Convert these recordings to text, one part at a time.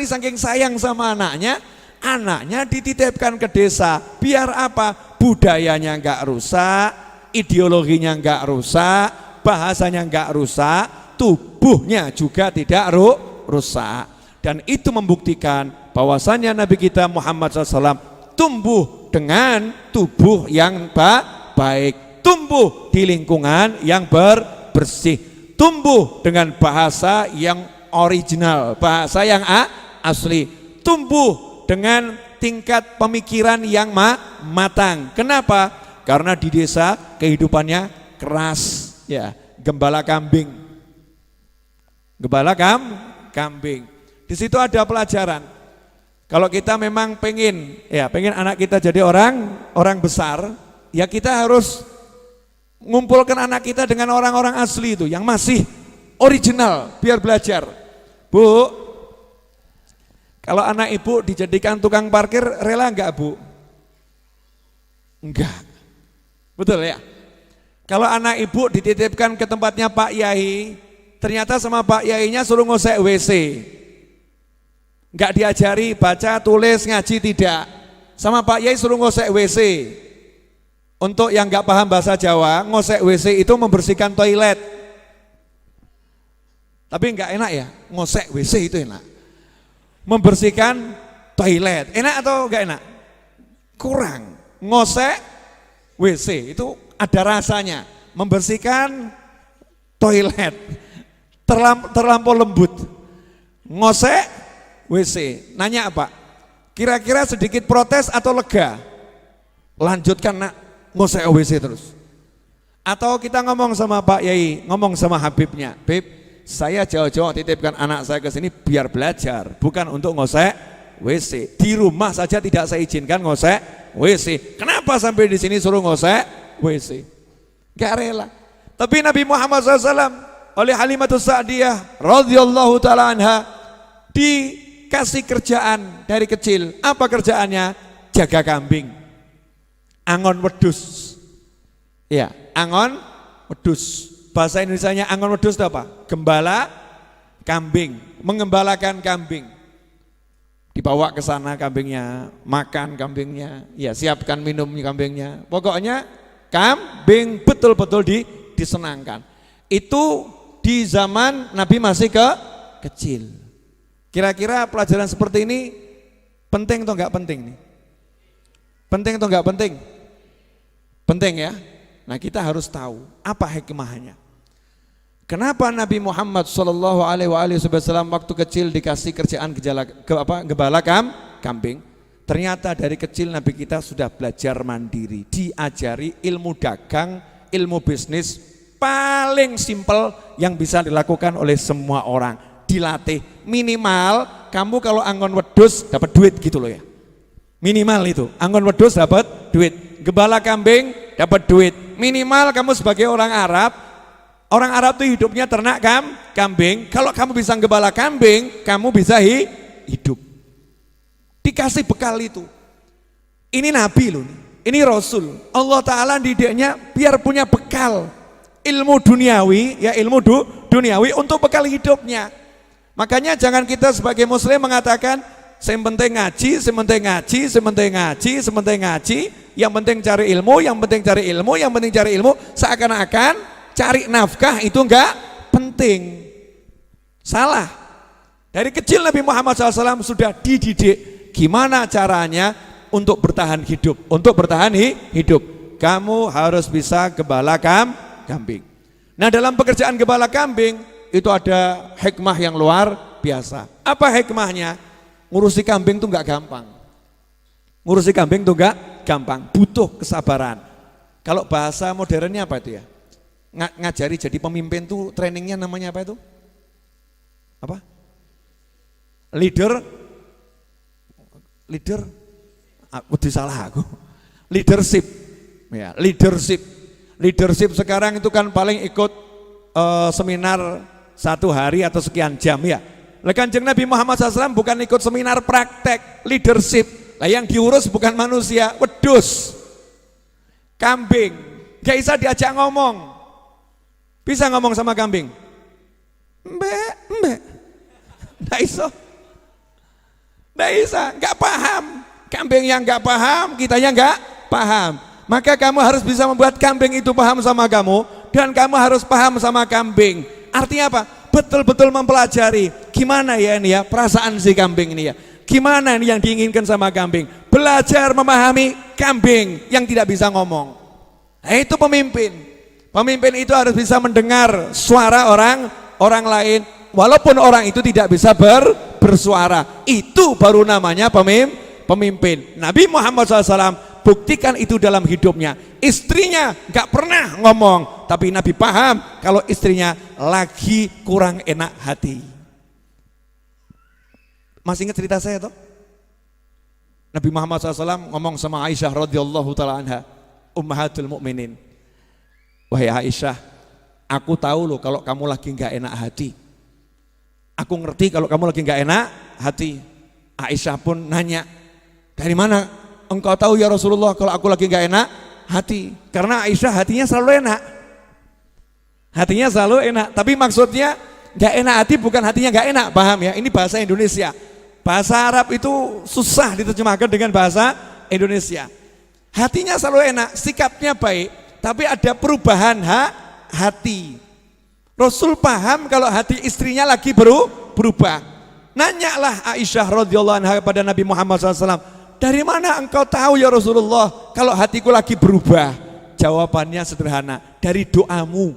saking sayang sama anaknya, anaknya dititipkan ke desa. Biar apa? Budayanya enggak rusak, ideologinya enggak rusak, bahasanya enggak rusak, tubuhnya juga tidak rusak. Dan itu membuktikan bahwasannya Nabi kita Muhammad SAW tumbuh dengan tubuh yang baik, tumbuh di lingkungan yang bersih, tumbuh dengan bahasa yang original, bahasa yang asli, tumbuh dengan tingkat pemikiran yang matang. Kenapa? Karena di desa kehidupannya keras, ya, gembala kambing. Gembala kambing. Di situ ada pelajaran. Kalau kita memang pengen anak kita jadi orang besar, ya kita harus ngumpulkan anak kita dengan orang-orang asli itu yang masih original biar belajar. Bu, kalau anak ibu dijadikan tukang parkir rela enggak, Bu? Enggak. Betul ya? Kalau anak ibu dititipkan ke tempatnya Pak Yai, ternyata sama Pak Yainya suruh ngosek WC. Enggak diajari baca, tulis, ngaji, tidak. Sama Pak Yai suruh ngosek WC. Untuk yang enggak paham bahasa Jawa, ngosek WC itu membersihkan toilet. Tapi enggak enak ya, ngosek WC itu enak. Membersihkan toilet, enak atau enggak enak? Kurang. Ngosek WC itu ada rasanya. Membersihkan toilet terlampau lembut. Ngosek WC, nanya apa? Kira-kira sedikit protes atau lega? Lanjutkan nak, ngosek WC terus. Atau kita ngomong sama Pak Yai, ngomong sama Habibnya, Bib, saya jauh-jauh titipkan anak saya ke sini biar belajar, bukan untuk ngosek WC. Di rumah saja tidak saya izinkan ngosek WC. Kenapa sampai di sini suruh ngosek WC? Gak rela. Tapi Nabi Muhammad SAW oleh Halimatus Sa'diyah radhiyallahu taala anha dikasih kerjaan dari kecil. Apa kerjaannya? Jaga kambing. Angon wedus. Ya, angon wedus. Bahasa Indonesianya angon wedus itu apa? Gembala kambing, mengembalakan kambing. Dibawa ke sana kambingnya, makan kambingnya, ya siapkan minum kambingnya. Pokoknya kambing betul-betul disenangkan. Itu di zaman Nabi masih kecil. Kira-kira pelajaran seperti ini penting atau enggak penting nih? Penting atau enggak penting? Penting ya. Nah, kita harus tahu apa hikmahnya. Kenapa Nabi Muhammad sallallahu alaihi wasallam waktu kecil dikasih kerjaan gembala kambing? Ternyata dari kecil Nabi kita sudah belajar mandiri, diajari ilmu dagang, ilmu bisnis paling simpel yang bisa dilakukan oleh semua orang. Dilatih minimal kamu kalau angon wedhus dapat duit gitu loh ya. Minimal itu, angon wedhus dapat duit, gembala kambing dapat duit. Minimal kamu sebagai orang Arab itu hidupnya ternak kambing. Kalau kamu bisa gembala kambing, kamu bisa hidup. Dikasih bekal itu. Ini Nabi loh, ini Rasul. Allah Ta'ala didiknya biar punya bekal ilmu duniawi, ya ilmu duniawi untuk bekal hidupnya. Makanya jangan kita sebagai muslim mengatakan yang penting ngaji, yang penting ngaji, yang penting ngaji, yang penting ngaji, yang penting cari ilmu, yang penting cari ilmu, yang penting cari ilmu, seakan-akan cari nafkah itu enggak penting. Salah. Dari kecil Nabi Muhammad SAW sudah dididik gimana caranya untuk bertahan hidup. Untuk bertahan hidup, kamu harus bisa gembala kambing. Nah, dalam pekerjaan gembala kambing itu ada hikmah yang luar biasa. Apa hikmahnya? Ngurusi kambing itu enggak gampang. Ngurusi kambing itu enggak gampang, butuh kesabaran. Kalau bahasa modernnya apa itu ya? Ngajari jadi pemimpin tuh trainingnya namanya apa itu? Apa? Leader, udah salah aku. Leadership, ya leadership. Leadership sekarang itu kan paling ikut seminar 1 hari atau sekian jam ya. Kanjeng Nabi Muhammad SAW bukan ikut seminar praktek leadership. Lah yang diurus bukan manusia, wedhus, kambing. Gak bisa diajak ngomong. Bisa ngomong sama kambing? Mbak. Nggak iso. Nggak bisa, nggak paham. Kambing yang nggak paham, kitanya nggak paham. Maka kamu harus bisa membuat kambing itu paham sama kamu, dan kamu harus paham sama kambing. Artinya apa? Betul-betul mempelajari gimana ya ini ya perasaan si kambing ini ya. Gimana ini yang diinginkan sama kambing. Belajar memahami kambing yang tidak bisa ngomong. Nah, itu pemimpin. Pemimpin itu harus bisa mendengar suara orang lain, walaupun orang itu tidak bisa bersuara. Itu baru namanya pemimpin. Nabi Muhammad SAW buktikan itu dalam hidupnya. Istrinya gak pernah ngomong, tapi Nabi paham kalau istrinya lagi kurang enak hati. Masih ingat cerita saya toh? Nabi Muhammad SAW ngomong sama Aisyah radhiyallahu taala anha, ummahatul mukminin. Wahai Aisyah, aku tahu loh kalau kamu lagi gak enak hati. Aku ngerti kalau kamu lagi gak enak hati. Aisyah pun nanya, dari mana engkau tahu ya Rasulullah kalau aku lagi gak enak hati? Karena Aisyah hatinya selalu enak. Hatinya selalu enak, tapi maksudnya gak enak hati bukan hatinya gak enak, paham ya? Ini bahasa Indonesia. Bahasa Arab itu susah diterjemahkan dengan bahasa Indonesia. Hatinya selalu enak, sikapnya baik, tapi ada perubahan hati. Rasul paham kalau hati istrinya lagi berubah. Nanyalah Aisyah radhiyallahu anha kepada Nabi Muhammad SAW, dari mana engkau tahu ya Rasulullah kalau hatiku lagi berubah? Jawabannya sederhana, dari doamu.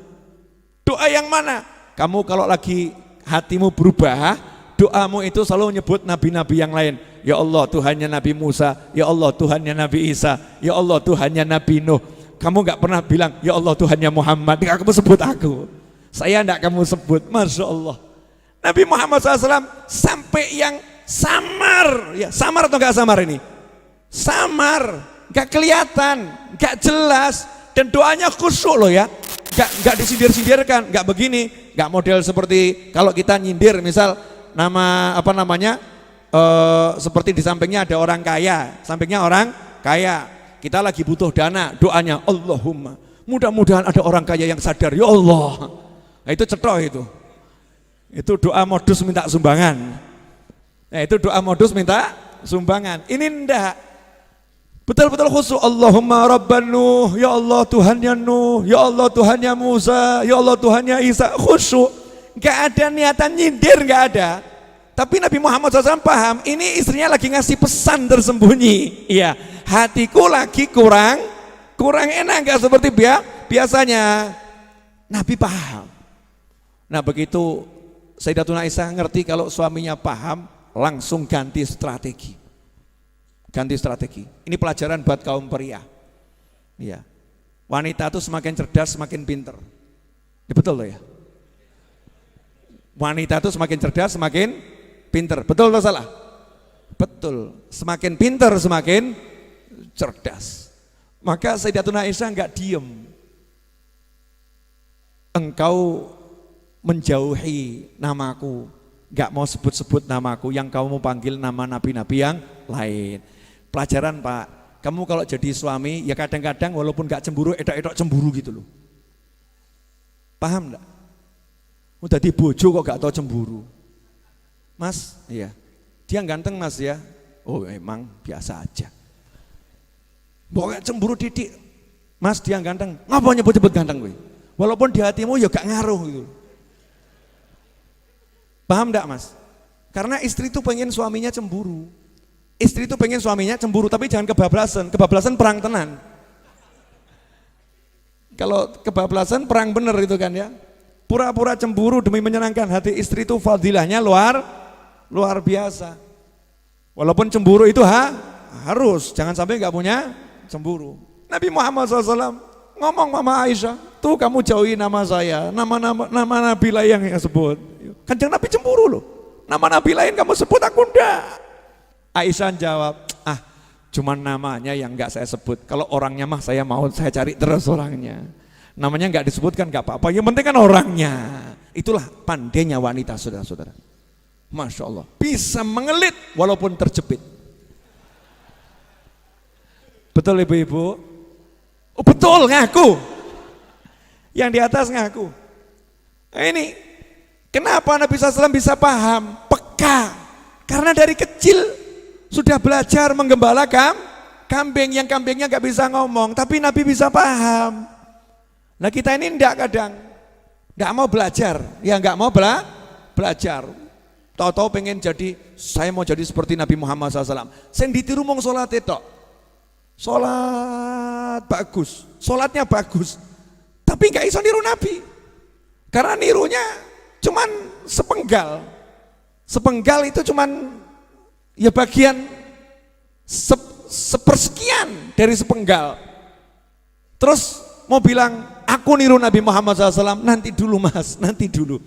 Doa yang mana? Kamu kalau lagi hatimu berubah, doamu itu selalu menyebut nabi-nabi yang lain. Ya Allah Tuhannya Nabi Musa, ya Allah Tuhannya Nabi Isa, ya Allah Tuhannya Nabi Nuh. Kamu gak pernah bilang ya Allah Tuhannya Muhammad, gak kamu sebut aku. Saya gak kamu sebut, Masya Allah. Nabi Muhammad SAW sampai yang samar, ya samar atau gak samar ini? Samar, gak kelihatan, gak jelas, dan doanya khusyuk loh ya. Gak disindir-sindirkan, gak begini, gak model seperti kalau kita nyindir misal nama apa namanya, seperti di sampingnya ada orang kaya, sampingnya orang kaya. Kita lagi butuh dana, doanya Allahumma mudah-mudahan ada orang kaya yang sadar, ya Allah. Nah, itu cetok itu doa modus minta sumbangan. Nah, itu doa modus minta sumbangan. Ini ndak betul-betul khusyuk. Allahumma rabban Nuh, ya Allah Tuhannya Nuh, ya Allah Tuhannya Musa, ya Allah Tuhannya Isa. Khusyuk, gak ada niatan nyindir, gak ada. Tapi Nabi Muhammad SAW paham, ini istrinya lagi ngasih pesan tersembunyi. Iya, hatiku lagi kurang enak, gak seperti biasanya. Nabi paham. Nah begitu Sayyidatuna Aisyah ngerti kalau suaminya paham, langsung ganti strategi. Ganti strategi. Ini pelajaran buat kaum pria. Iya. Wanita itu semakin cerdas, semakin pinter. Ini betul loh ya. Wanita itu semakin cerdas, semakin pinter. Betul atau salah? Betul. Semakin pinter, semakin cerdas. Maka Sayyidatuna Aisyah enggak diem. Engkau menjauhi namaku, enggak mau sebut-sebut namaku, yang kamu panggil nama nabi-nabi yang lain. Pelajaran Pak, kamu kalau jadi suami ya kadang-kadang walaupun enggak cemburu, edok-edok cemburu gitu loh. Paham enggak? Udah di bojo kok enggak tahu cemburu. Mas, iya. Dia ganteng Mas ya. Oh emang biasa aja. Pokoknya cemburu titik. Mas dia ganteng, ngapa nyebut-nyebut ganteng gue? Walaupun di hatimu ya gak ngaruh gitu. Paham enggak Mas? Karena istri itu pengen suaminya cemburu. Istri itu pengen suaminya cemburu, tapi jangan kebablasan. Kebablasan perang tenan. Kalau kebablasan perang bener itu kan ya. Pura-pura cemburu demi menyenangkan hati istri itu fadilahnya luar biasa. Walaupun cemburu itu harus, jangan sampai nggak punya cemburu. Nabi Muhammad SAW ngomong sama Aisyah, tuh kamu jauhi nama saya, nama Nabi lain yang sebut. Kanjeng Nabi cemburu loh, nama Nabi lain kamu sebut, aku enggak. Aisyah jawab, cuman namanya yang nggak saya sebut. Kalau orangnya mah saya mau, saya cari terus orangnya. Namanya nggak disebutkan nggak apa-apa, yang penting kan orangnya. Itulah pandainya wanita, saudara-saudara. Masya Allah, bisa mengelit walaupun terjepit. Betul ibu-ibu? Oh, betul, ngaku. Yang di atas ngaku. Nah, ini kenapa Nabi SAW bisa paham, peka? Karena dari kecil sudah belajar menggembala kambing, yang kambingnya gak bisa ngomong, tapi Nabi bisa paham. Nah kita ini enggak, kadang gak mau belajar, ya gak mau belajar. Tahu-tahu pengen jadi, saya mau jadi seperti Nabi Muhammad SAW. Saya ditiru mong sholat itu, sholat bagus, sholatnya bagus, tapi gak bisa niru Nabi, karena nirunya cuman sepenggal. Sepenggal itu cuman ya bagian sepersekian dari sepenggal. Terus mau bilang aku niru Nabi Muhammad SAW, nanti dulu mas, nanti dulu.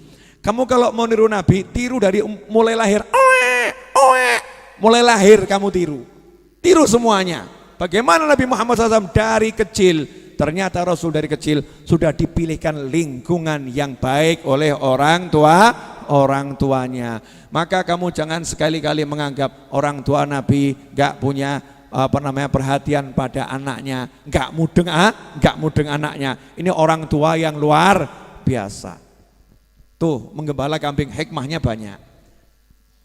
Kamu kalau mau niru Nabi, tiru dari mulai lahir, mulai lahir kamu tiru semuanya. Bagaimana Nabi Muhammad SAW dari kecil? Ternyata Rasul dari kecil sudah dipilihkan lingkungan yang baik oleh orang tuanya. Maka kamu jangan sekali-kali menganggap orang tua Nabi gak punya perhatian pada anaknya, gak mudeng anaknya. Ini orang tua yang luar biasa. Tuh menggembala kambing, hikmahnya banyak.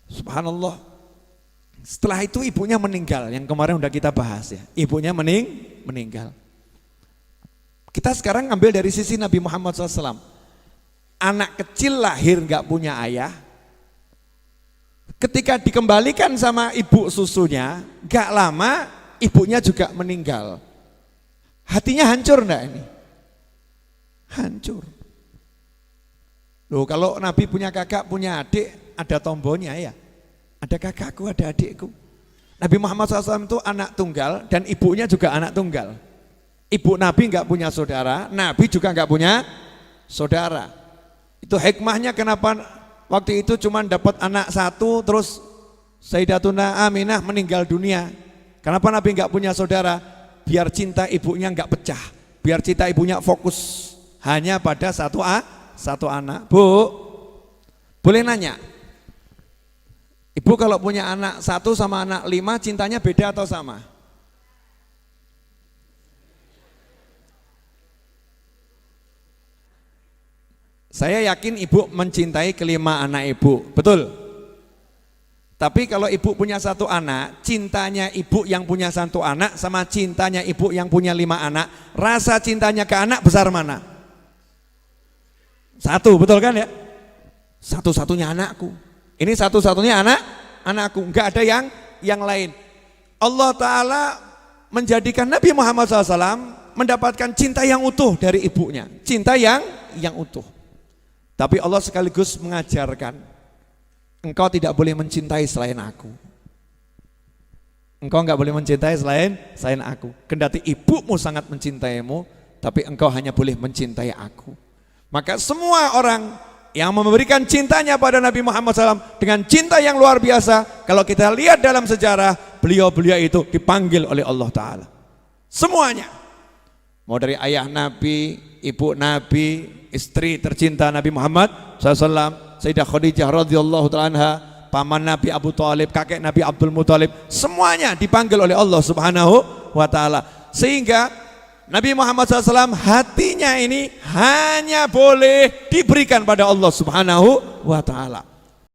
Subhanallah. Setelah itu ibunya meninggal, yang kemarin udah kita bahas ya. Ibunya meninggal. Kita sekarang ambil dari sisi Nabi Muhammad SAW. Anak kecil lahir gak punya ayah, ketika dikembalikan sama ibu susunya, gak lama ibunya juga meninggal. Hatinya hancur enggak ini? Hancur. Loh kalau Nabi punya kakak, punya adik, ada tombonya ya. Ada kakakku, ada adikku. Nabi Muhammad SAW itu anak tunggal dan ibunya juga anak tunggal. Ibu Nabi enggak punya saudara, Nabi juga enggak punya saudara. Itu hikmahnya kenapa waktu itu cuma dapat anak satu, terus Sayyidatuna Aminah meninggal dunia. Kenapa Nabi enggak punya saudara? Biar cinta ibunya enggak pecah, biar cinta ibunya fokus hanya pada satu anak. Bu, boleh nanya? Ibu kalau punya anak satu sama anak 5, cintanya beda atau sama? Saya yakin ibu mencintai kelima anak ibu, betul? Tapi kalau ibu punya satu anak, cintanya ibu yang punya satu anak sama cintanya ibu yang punya 5 anak, rasa cintanya ke anak besar mana? Satu, betul kan ya? Satu-satunya anakku. Ini satu-satunya anakku, enggak ada yang lain. Allah Ta'ala menjadikan Nabi Muhammad SAW mendapatkan cinta yang utuh dari ibunya, cinta yang utuh. Tapi Allah sekaligus mengajarkan, engkau tidak boleh mencintai selain aku. Engkau enggak boleh mencintai selain aku. Kendati ibumu sangat mencintaimu, tapi engkau hanya boleh mencintai aku. Maka semua orang yang memberikan cintanya pada Nabi Muhammad SAW dengan cinta yang luar biasa, kalau kita lihat dalam sejarah, beliau-beliau itu dipanggil oleh Allah Ta'ala. Semuanya. Mau dari ayah Nabi, ibu Nabi, istri tercinta Nabi Muhammad SAW, Sayyidah Khadijah radhiyallahu ta'ala anha, paman Nabi Abu Thalib, kakek Nabi Abdul Muthalib, semuanya dipanggil oleh Allah Subhanahu wa Ta'ala. Sehingga Nabi Muhammad SAW hatinya ini hanya boleh diberikan pada Allah Subhanahu wa Ta'ala.